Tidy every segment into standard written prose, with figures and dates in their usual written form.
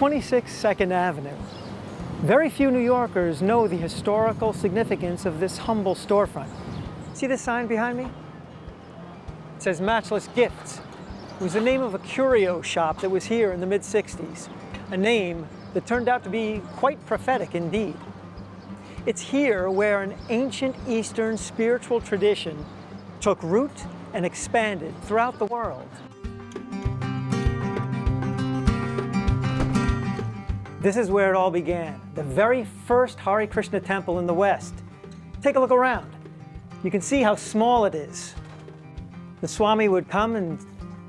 26 2nd Avenue. Very few New Yorkers know the historical significance of this humble storefront. See this sign behind me? It says Matchless Gifts. It was the name of a curio shop that was here in the mid-60s, a name that turned out to be quite prophetic indeed. It's here where an ancient Eastern spiritual tradition took root and expanded throughout the world. This is where it all began, the very first Hare Krishna temple in the West. Take a look around. You can see how small it is. The Swami would come and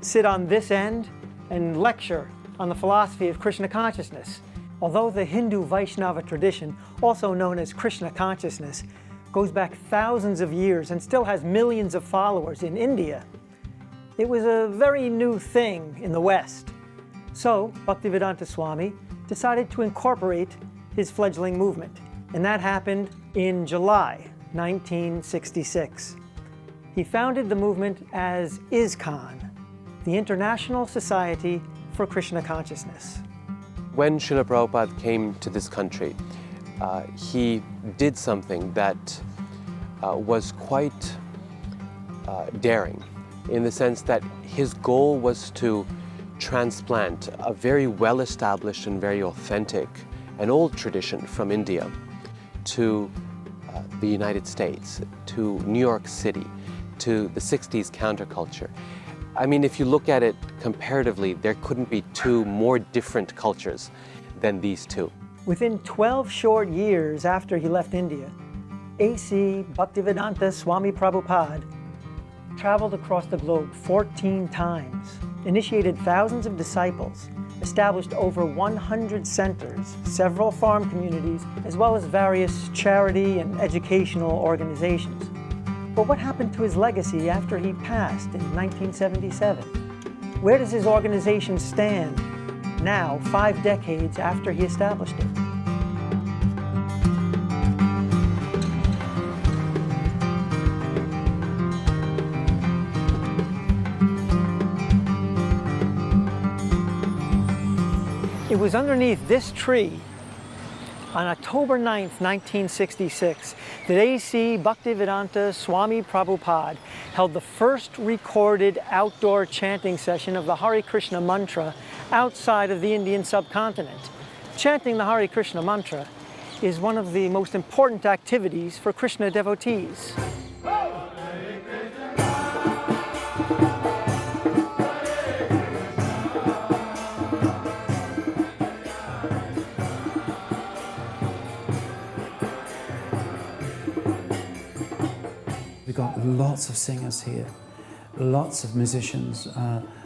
sit on this end and lecture on the philosophy of Krishna consciousness. Although the Hindu Vaishnava tradition, also known as Krishna consciousness, goes back thousands of years and still has millions of followers in India, it was a very new thing in the West. So Bhaktivedanta Swami decided to incorporate his fledgling movement, and that happened in July 1966. He founded the movement as ISKCON, the International Society for Krishna Consciousness. When Srila Prabhupada came to this country, he did something that was quite daring, in the sense that his goal was to transplant a very well-established and very authentic and old tradition from India to the United States, to New York City, to the 60s counterculture. I mean, if you look at it comparatively, there couldn't be two more different cultures than these two. Within 12 short years after he left India, A.C. Bhaktivedanta Swami Prabhupada traveled across the globe 14 times, initiated thousands of disciples, established over 100 centers, several farm communities, as well as various charity and educational organizations. But what happened to his legacy after he passed in 1977? Where does his organization stand now, 5 decades after he established it? It was underneath this tree on October 9th, 1966, that A.C. Bhaktivedanta Swami Prabhupada held the first recorded outdoor chanting session of the Hare Krishna mantra outside of the Indian subcontinent. Chanting the Hare Krishna mantra is one of the most important activities for Krishna devotees. We've got lots of singers here, lots of musicians,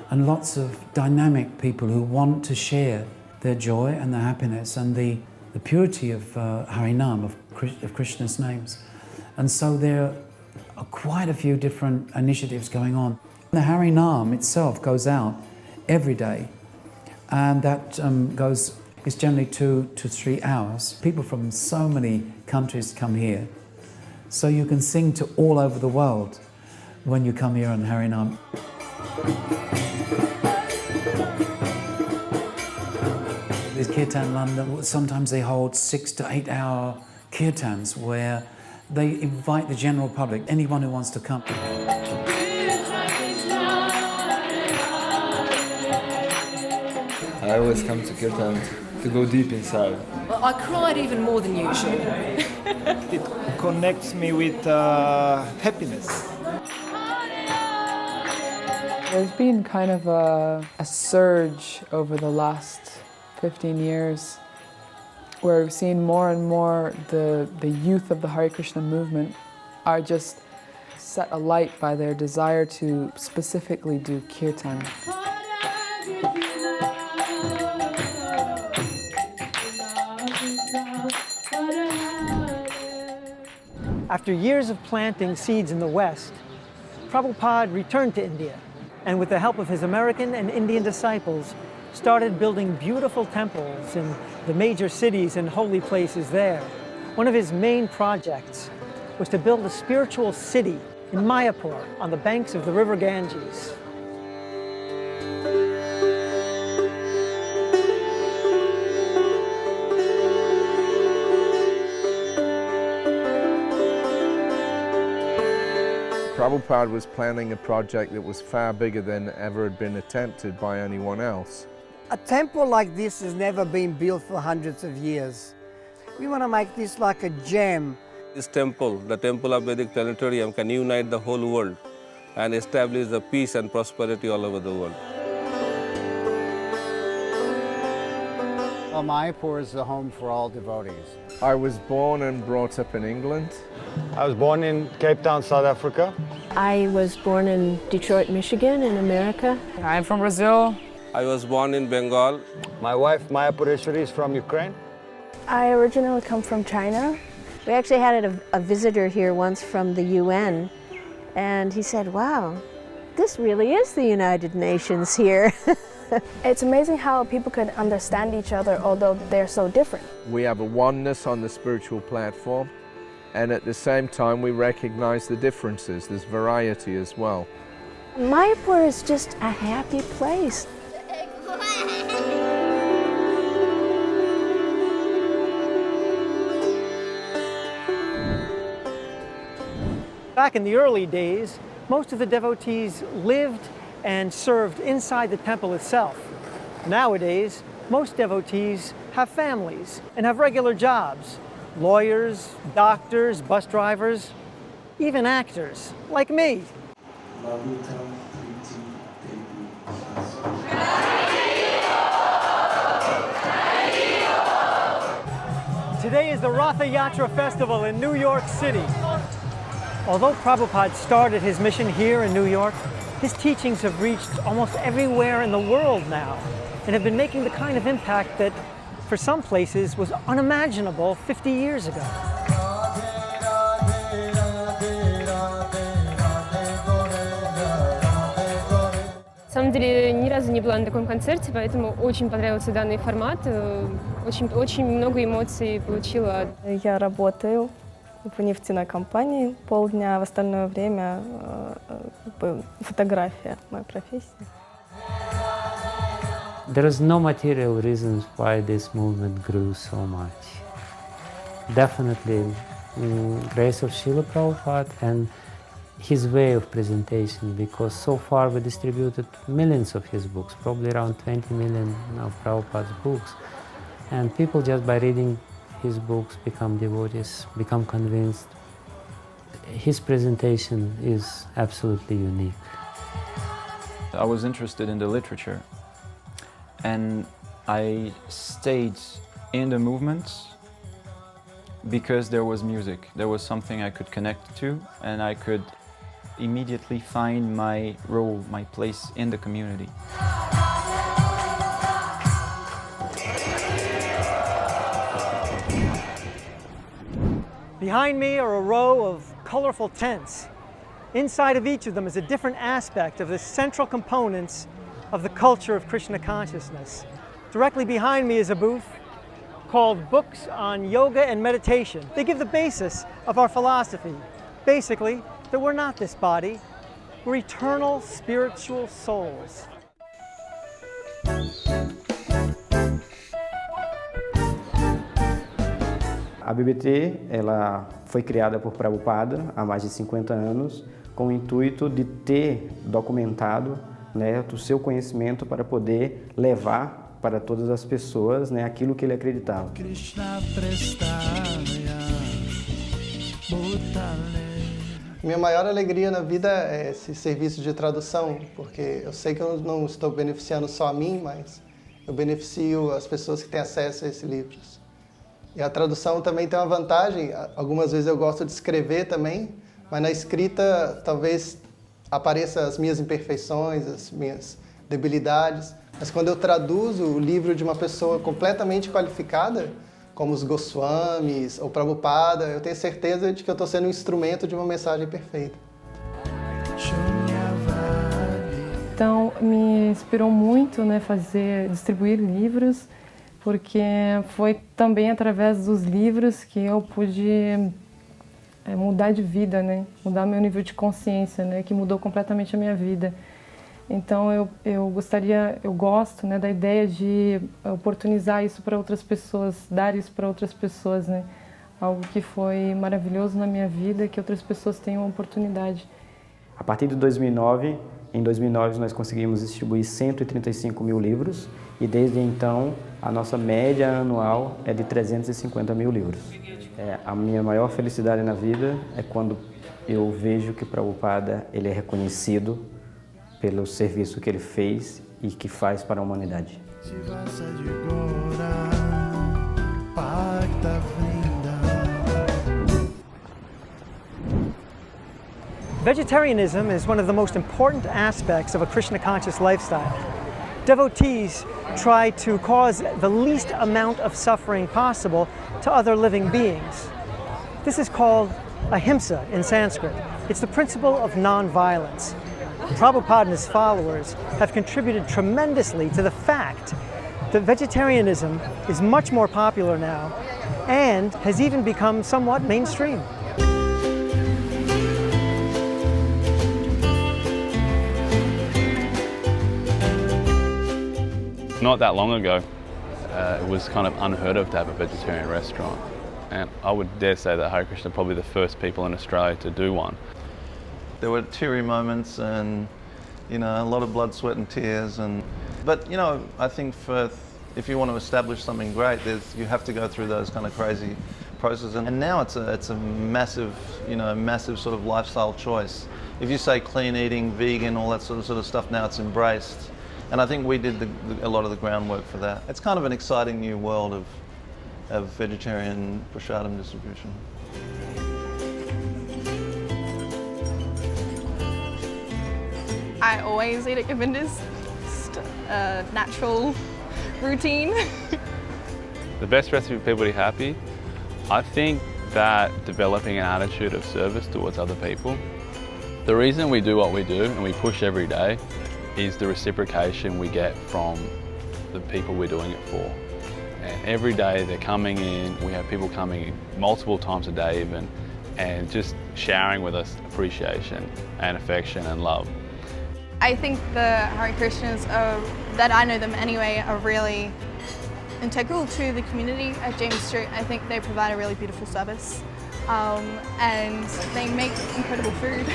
and lots of dynamic people who want to share their joy and their happiness and the purity of Harinam, of Krishna's names. And so there are quite a few different initiatives going on. The Harinam itself goes out every day, and that is generally 2 to 3 hours. People from so many countries come here. So you can sing to all over the world when you come here on Harinam. There's Kirtan London. Sometimes they hold 6 to 8 hour kirtans where they invite the general public, anyone who wants to come. I always come to kirtan to go deep inside. Well, I cried even more than usual. It connects me with happiness. There's been kind of a surge over the last 15 years where we've seen more and more the youth of the Hare Krishna movement are just set alight by their desire to specifically do kirtan. After years of planting seeds in the West, Prabhupada returned to India, and with the help of his American and Indian disciples, started building beautiful temples in the major cities and holy places there. One of his main projects was to build a spiritual city in Mayapur on the banks of the river Ganges. Prabhupada was planning a project that was far bigger than ever had been attempted by anyone else. A temple like this has never been built for hundreds of years. We want to make this like a gem. This temple, the Temple of Vedic Planetarium, can unite the whole world and establish the peace and prosperity all over the world. Well, Mayapur is the home for all devotees. I was born and brought up in England. I was born in Cape Town, South Africa. I was born in Detroit, Michigan, in America. I'm from Brazil. I was born in Bengal. My wife, Maya Pureshwari, is from Ukraine. I originally come from China. We actually had a visitor here once from the UN, and he said, wow, this really is the United Nations here. It's amazing how people can understand each other, although they're so different. We have a oneness on the spiritual platform, and at the same time we recognize the differences. There's variety as well. Mayapur is just a happy place. Back in the early days, most of the devotees lived and served inside the temple itself. Nowadays, most devotees have families and have regular jobs. Lawyers, doctors, bus drivers, even actors, like me. Today is the Ratha Yatra Festival in New York City. Although Prabhupada started his mission here in New York, his teachings have reached almost everywhere in the world now and have been making the kind of impact that, for some places, was unimaginable 50 years ago. На самом деле, ни разу не была на таком концерте, поэтому очень понравился данный формат. Очень много эмоций получила. Я работаю в нефтяной компании полдня, в остальное время фотография, моя профессия. There is no material reasons why this movement grew so much. Definitely, grace of Srila Prabhupada and his way of presentation, because so far we distributed millions of his books, probably around 20 million of Prabhupada's books, and people just by reading his books become devotees, become convinced. His presentation is absolutely unique. I was interested in the literature, and I stayed in the movements because there was music. There was something I could connect to, and I could immediately find my role, my place in the community. Behind me are a row of colorful tents. Inside of each of them is a different aspect of the central components of the culture of Krishna consciousness. Directly behind me is a booth called Books on Yoga and Meditation. They give the basis of our philosophy. Basically, that we're not this body, we're eternal spiritual souls. A BBT ela foi criada por Prabhupada há mais de 50 anos com o intuito de ter documentado, né, o seu conhecimento para poder levar para todas as pessoas, né, aquilo que ele acreditava. Minha maior alegria na vida é esse serviço de tradução, porque eu sei que eu não estou beneficiando só a mim, mas eu beneficio as pessoas que têm acesso a esses livros. E a tradução também tem uma vantagem, algumas vezes eu gosto de escrever também, mas na escrita talvez apareçam as minhas imperfeições, as minhas debilidades, mas quando eu traduzo o livro de uma pessoa completamente qualificada, como os Goswamis ou Prabhupada, eu tenho certeza de que eu estou sendo um instrumento de uma mensagem perfeita. Então, me inspirou muito, né, distribuir livros, porque foi também através dos livros que eu pude mudar de vida, né, mudar meu nível de consciência, né, que mudou completamente a minha vida. Então eu gosto, né, da ideia de oportunizar isso para outras pessoas, dar isso para outras pessoas, né? Algo que foi maravilhoso na minha vida, que outras pessoas tenham a oportunidade. A partir de 2009, em 2009 nós conseguimos distribuir 135 mil livros e desde então a nossa média anual é de 350 mil livros. A minha maior felicidade na vida é quando eu vejo que Prabhupada ele é reconhecido pelo serviço que ele fez e que faz para a humanidade. Vegetarianism is one of the most important aspects of a Krishna-conscious lifestyle. Devotees try to cause the least amount of suffering possible to other living beings. This is called ahimsa in Sanskrit. It's the principle of non-violence. Prabhupada and his followers have contributed tremendously to the fact that vegetarianism is much more popular now and has even become somewhat mainstream. Not that long ago, it was kind of unheard of to have a vegetarian restaurant. And I would dare say that Hare Krishna are probably the first people in Australia to do one. There were teary moments and, you know, a lot of blood, sweat and tears. But, you know, I think if you want to establish something great, you have to go through those kind of crazy processes. And now it's a massive, you know, massive sort of lifestyle choice. If you say clean eating, vegan, all that sort of stuff, now it's embraced. And I think we did a lot of the groundwork for that. It's kind of an exciting new world of vegetarian prasadam distribution. I always eat at Govinda's, just a natural routine. The best recipe for people to be happy, I think that developing an attitude of service towards other people. The reason we do what we do and we push every day is the reciprocation we get from the people we're doing it for. And every day they're coming in, we have people coming in multiple times a day even, and just showering with us appreciation and affection and love. I think the Hare Krishnas, that I know them anyway, are really integral to the community at James Street. I think they provide a really beautiful service and they make incredible food.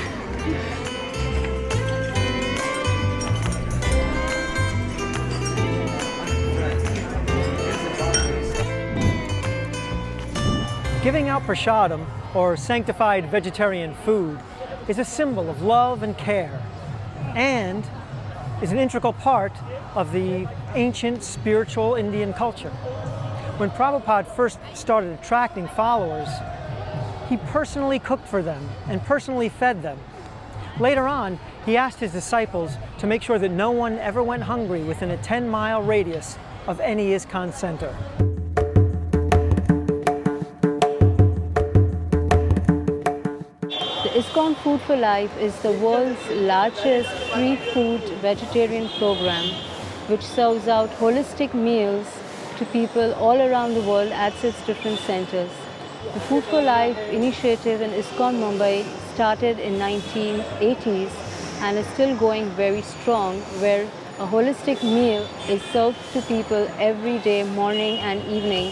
Giving out prasadam, or sanctified vegetarian food, is a symbol of love and care, and is an integral part of the ancient spiritual Indian culture. When Prabhupada first started attracting followers, he personally cooked for them and personally fed them. Later on, he asked his disciples to make sure that no one ever went hungry within a 10-mile radius of any ISKCON center. ISKCON Food for Life is the world's largest free food vegetarian program which serves out holistic meals to people all around the world at its different centers. The Food for Life initiative in ISKCON Mumbai started in 1980s and is still going very strong, where a holistic meal is served to people every day, morning and evening.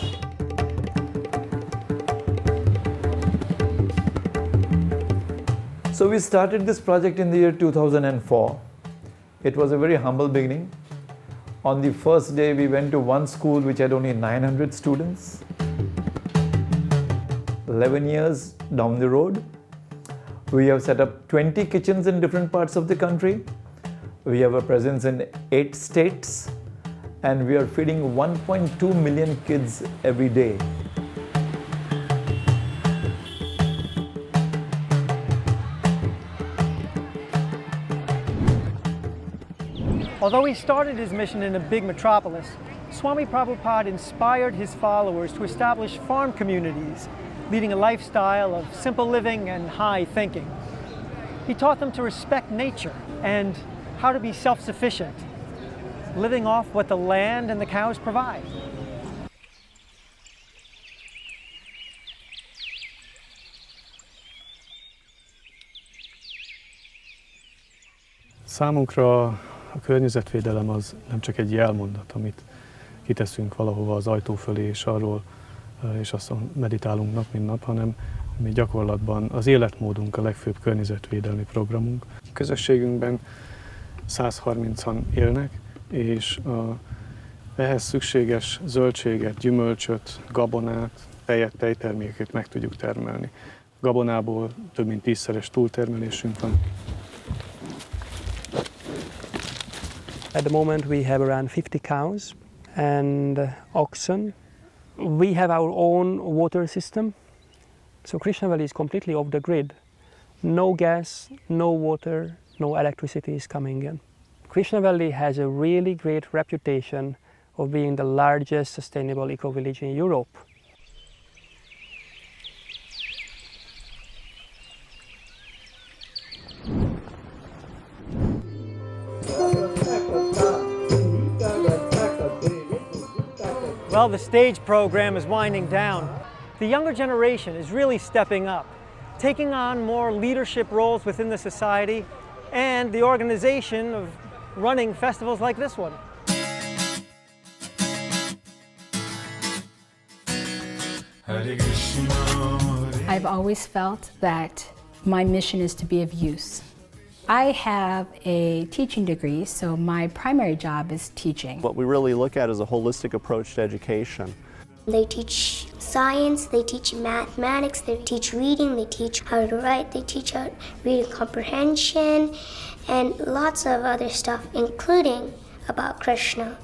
So we started this project in the year 2004. It was a very humble beginning. On the first day, we went to one school which had only 900 students. 11 years down the road, we have set up 20 kitchens in different parts of the country. We have a presence in 8 states, and we are feeding 1.2 million kids every day. Although he started his mission in a big metropolis, Swami Prabhupada inspired his followers to establish farm communities, leading a lifestyle of simple living and high thinking. He taught them to respect nature and how to be self-sufficient, living off what the land and the cows provide. Számunkra a környezetvédelem az nem csak egy jelmondat, amit kiteszünk valahova az ajtó fölé, és arról és aztán meditálunk nap mint nap, hanem ami gyakorlatban az életmódunk a legfőbb környezetvédelmi programunk. Közösségünkben 130-an élnek, és ehhez szükséges zöldséget, gyümölcsöt, gabonát, tejet, tejterméket meg tudjuk termelni. Gabonából több mint 10-szeres túltermelésünk van. At the moment we have around 50 cows and oxen. We have our own water system. So Krishna Valley is completely off the grid. No gas, no water, no electricity is coming in. Krishna Valley has a really great reputation of being the largest sustainable eco-village in Europe. Well, the stage program is winding down. The younger generation is really stepping up, taking on more leadership roles within the society and the organization of running festivals like this one. I've always felt that my mission is to be of use. I have a teaching degree, so my primary job is teaching. What we really look at is a holistic approach to education. They teach science, they teach mathematics, they teach reading, they teach how to write, they teach how reading comprehension, and lots of other stuff, including about Krishna.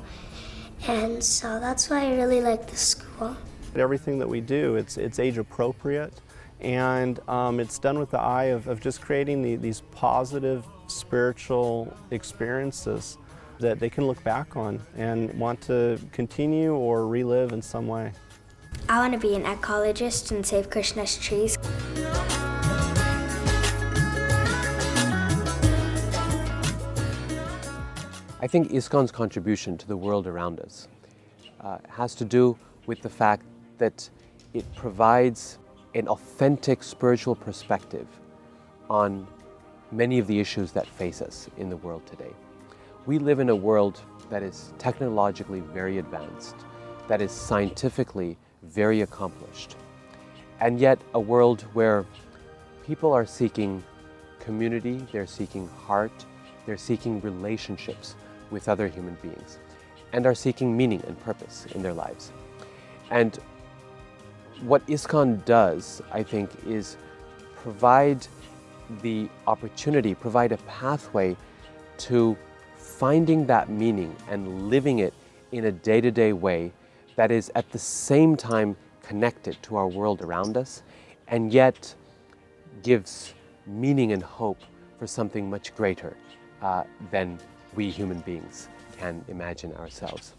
And so that's why I really like the school. Everything that we do, it's age appropriate, and it's done with the eye of just creating these positive spiritual experiences that they can look back on and want to continue or relive in some way. I want to be an ecologist and save Krishna's trees. I think ISKCON's contribution to the world around us has to do with the fact that it provides an authentic spiritual perspective on many of the issues that face us in the world today. We live in a world that is technologically very advanced, that is scientifically very accomplished, and yet a world where people are seeking community, they're seeking heart, they're seeking relationships with other human beings, and are seeking meaning and purpose in their lives. And what ISKCON does, I think, is provide the opportunity, provide a pathway to finding that meaning and living it in a day-to-day way that is at the same time connected to our world around us and yet gives meaning and hope for something much greater than we human beings can imagine ourselves.